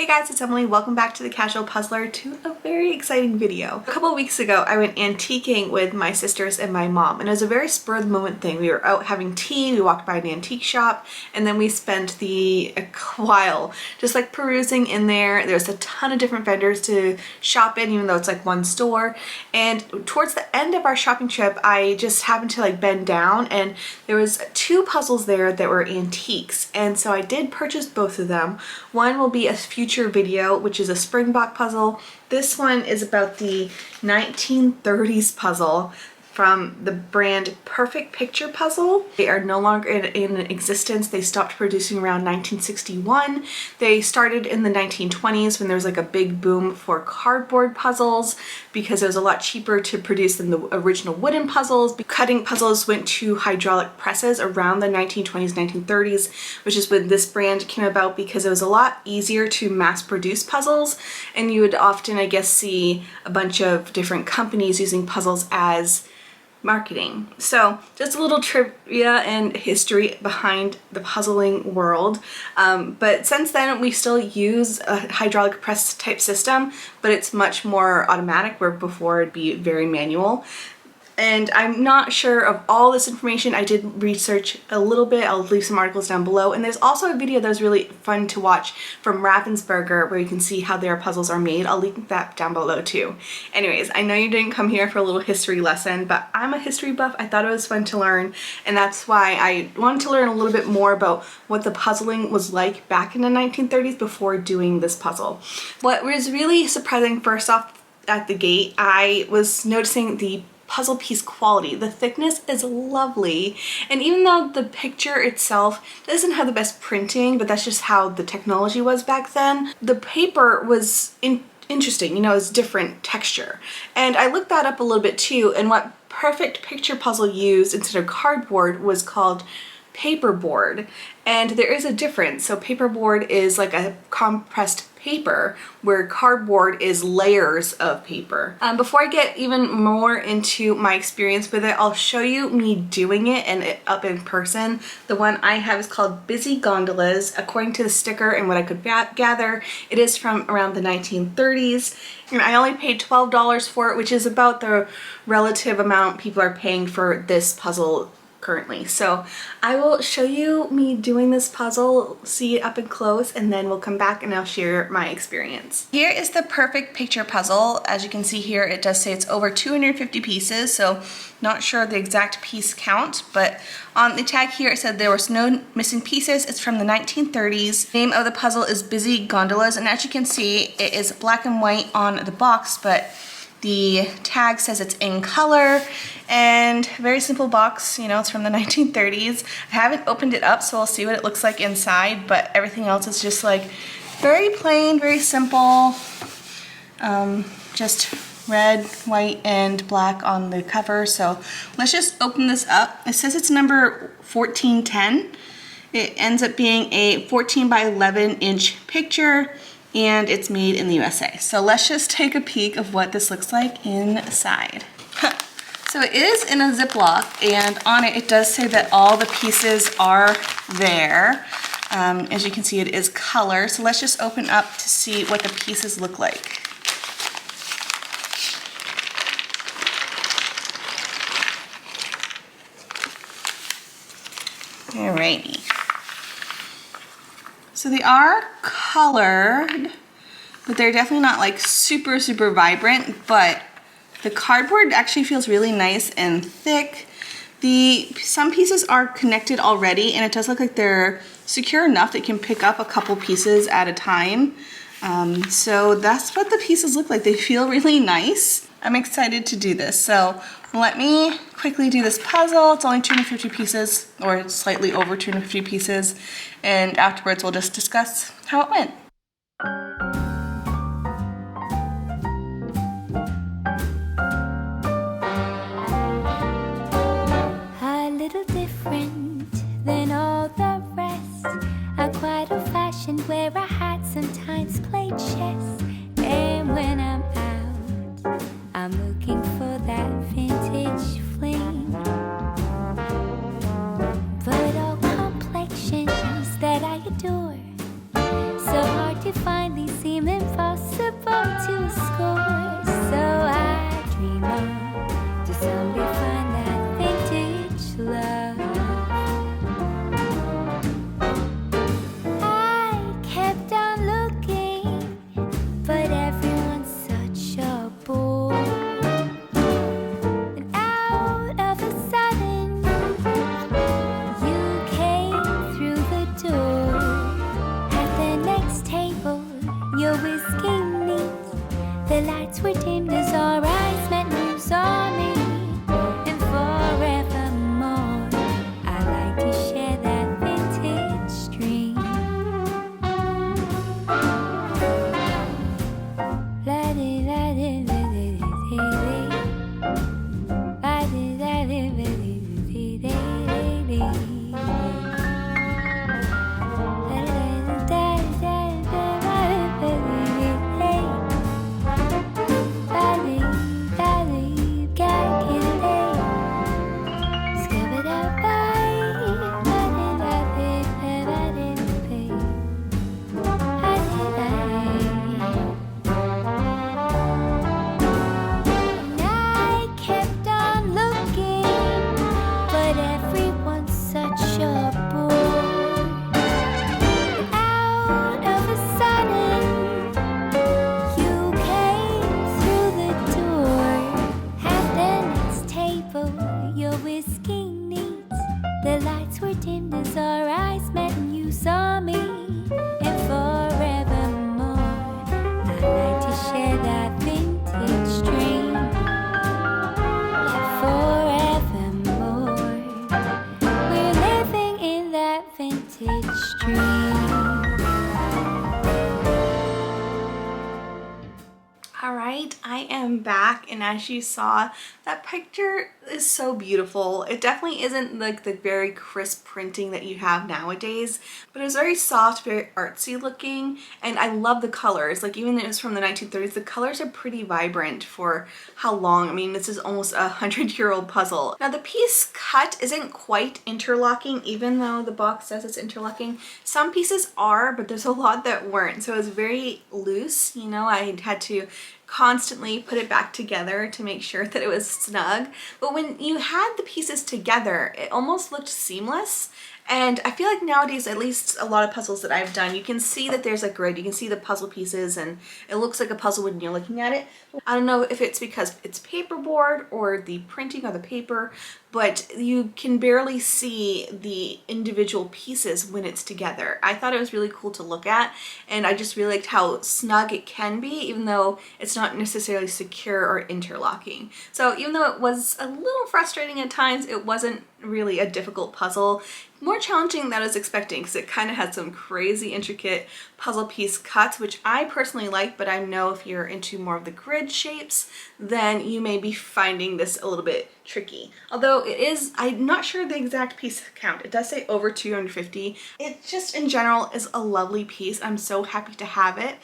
guys, it's Emily. Welcome back to The Casual Puzzler, to a very exciting video. A couple of weeks ago, I went antiquing with my sisters and my mom, and it was a very spur of the moment thing. We were out having tea, we walked by an antique shop, and then we spent a while just like perusing in there. There's a ton of different vendors to shop in, even though it's like one store. And towards the end of our shopping trip, I just happened to like bend down, and there was two puzzles there that were antiques. And so I did purchase both of them. One will be a future video, which is a springbok puzzle. This one is about the 1930s puzzle from the brand Perfect Picture Puzzle. They are no longer in existence. They stopped producing around 1961. They started in the 1920s when there was like a big boom for cardboard puzzles because it was a lot cheaper to produce than the original wooden puzzles. Cutting puzzles went to hydraulic presses around the 1920s, 1930s, which is when this brand came about because it was a lot easier to mass produce puzzles, and you would often, I guess, see a bunch of different companies using puzzles as marketing. So just a little trivia and history behind the puzzling world. But since then we still use a hydraulic press type system, but it's much more automatic, where before it'd be very manual. And I'm not sure of all this information. I did research a little bit. I'll leave some articles down below. And there's also a video that was really fun to watch from Ravensburger where you can see how their puzzles are made. I'll link that down below too. Anyways, I know you didn't come here for a little history lesson, but I'm a history buff. I thought it was fun to learn, and that's why I wanted to learn a little bit more about what the puzzling was like back in the 1930s before doing this puzzle. What was really surprising, first off at the gate, I was noticing the puzzle piece quality. The thickness is lovely, and even though the picture itself doesn't have the best printing, but that's just how the technology was back then, the paper was interesting, you know, it's different texture. And I looked that up a little bit too, and what Perfect Picture Puzzle used instead of cardboard was called paperboard, and there is a difference. So paperboard is like a compressed paper, where cardboard is layers of paper. Before I get even more into my experience with it, I'll show you me doing it and up in person. The one I have is called Busy Gondolas. According to the sticker and what I could gather, it is from around the 1930s, and I only paid $12 for it, which is about the relative amount people are paying for this puzzle currently. So I will show you me doing this puzzle, see it up and close, and then we'll come back and I'll share my experience. Here is the Perfect Picture Puzzle. As you can see here, it does say it's over 250 pieces, so not sure the exact piece count, but on the tag here it said there was no missing pieces. It's from the 1930s. The name of the puzzle is Busy Gondolas, and as you can see, it is black and white on the box, but the tag says it's in color, and very simple box, you know, it's from the 1930s. I haven't opened it up, so I'll see what it looks like inside, but everything else is just like very plain, very simple. Just red, white, and black on the cover. So let's just open this up. It says it's number 1410. It ends up being a 14 by 11 inch picture, and it's made in the USA. So let's just take a peek of what this looks like inside. So it is in a Ziploc, and on it, it does say that all the pieces are there. As you can see, it is color. So let's just open up to see what the pieces look like. Alrighty. So they are colored, but they're definitely not like super vibrant, but the cardboard actually feels really nice and thick. Some pieces are connected already, and it does look like they're secure enough that you can pick up a couple pieces at a time. So that's what the pieces look like. They feel really nice. I'm excited to do this. So let me quickly do this puzzle. It's only 250 pieces, or slightly over 250 pieces, and afterwards we'll just discuss how it went. A little different than all the rest. I'm quite old-fashioned, where I had sometimes played chess. And when I'm out, I'm looking for that vintage fling. But all complexions that I adore, so hard to finally see whisking knees. The lights were dimmed as our eyes met and you saw me. And forevermore, I like to share that vintage dream. The lights were dimmed as our eyes met and you saw me. And forevermore, I like to share that vintage dream. Yeah, forevermore, we're living in that vintage dream. Alright, I am back, and as you saw, that picture is so beautiful. It definitely isn't like the very crisp printing that you have nowadays, but it was very soft, very artsy looking, and I love the colors. Like, even though it was from the 1930s, the colors are pretty vibrant for how long. I mean, this is almost a 100-year-old puzzle. Now, the piece cut isn't quite interlocking, even though the box says it's interlocking. Some pieces are, but there's a lot that weren't, so it was very loose. You know, I had to constantly put it back together to make sure that it was snug. But when you had the pieces together, it almost looked seamless. And I feel like nowadays, at least a lot of puzzles that I've done, you can see that there's a grid, you can see the puzzle pieces, and it looks like a puzzle when you're looking at it. I don't know if it's because it's paperboard or the printing of the paper, but you can barely see the individual pieces when it's together. I thought it was really cool to look at, and I just really liked how snug it can be, even though it's not necessarily secure or interlocking. So even though it was a little frustrating at times, it wasn't really a difficult puzzle. More challenging than I was expecting, because it kind of had some crazy intricate puzzle piece cuts, which I personally like, but I know if you're into more of the grid shapes, then you may be finding this a little bit tricky. Although it is, I'm not sure the exact piece count. It does say over 250. It just in general is a lovely piece. I'm so happy to have it.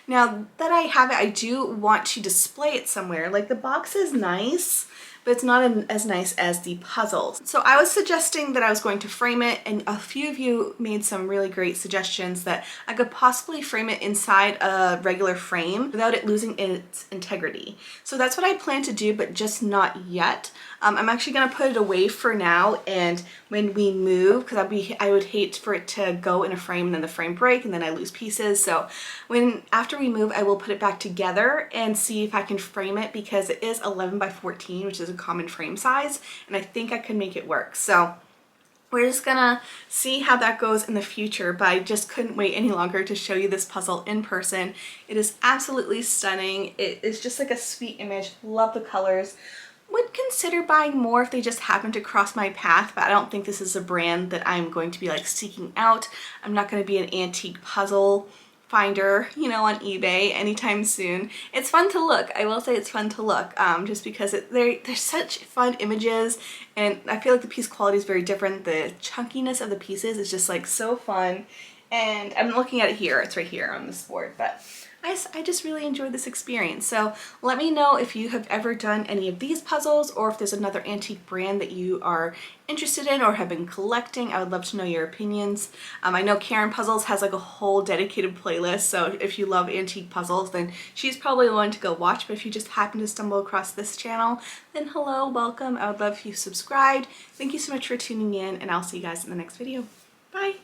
Now that I have it, I do want to display it somewhere. Like, the box is nice, but it's not as nice as the puzzles. So I was suggesting that I was going to frame it, and a few of you made some really great suggestions that I could possibly frame it inside a regular frame without it losing its integrity. So that's what I plan to do, but just not yet. I'm actually gonna put it away for now, and when we move, because I would hate for it to go in a frame and then the frame break and then I lose pieces. So after we move, I will put it back together and see if I can frame it, because it is 11 by 14, which is a common frame size, and I think I can make it work. So we're just gonna see how that goes in the future, but I just couldn't wait any longer to show you this puzzle in person. It is absolutely stunning. It is just like a sweet image. Love the colors. Would consider buying more if they just happen to cross my path, but I don't think this is a brand that I'm going to be like seeking out. I'm not going to be an antique puzzle finder, you know, on eBay anytime soon. It's fun to look. I will say it's fun to look, just because they're such fun images, and I feel like the piece quality is very different. The chunkiness of the pieces is just like so fun, and I'm looking at it here. It's right here on this board, but I just really enjoyed this experience. So let me know if you have ever done any of these puzzles, or if there's another antique brand that you are interested in or have been collecting. I would love to know your opinions. I know Karen Puzzles has like a whole dedicated playlist, so if you love antique puzzles, then she's probably the one to go watch. But if you just happen to stumble across this channel, then hello, welcome. I would love if you subscribed. Thank you so much for tuning in, and I'll see you guys in the next video. Bye!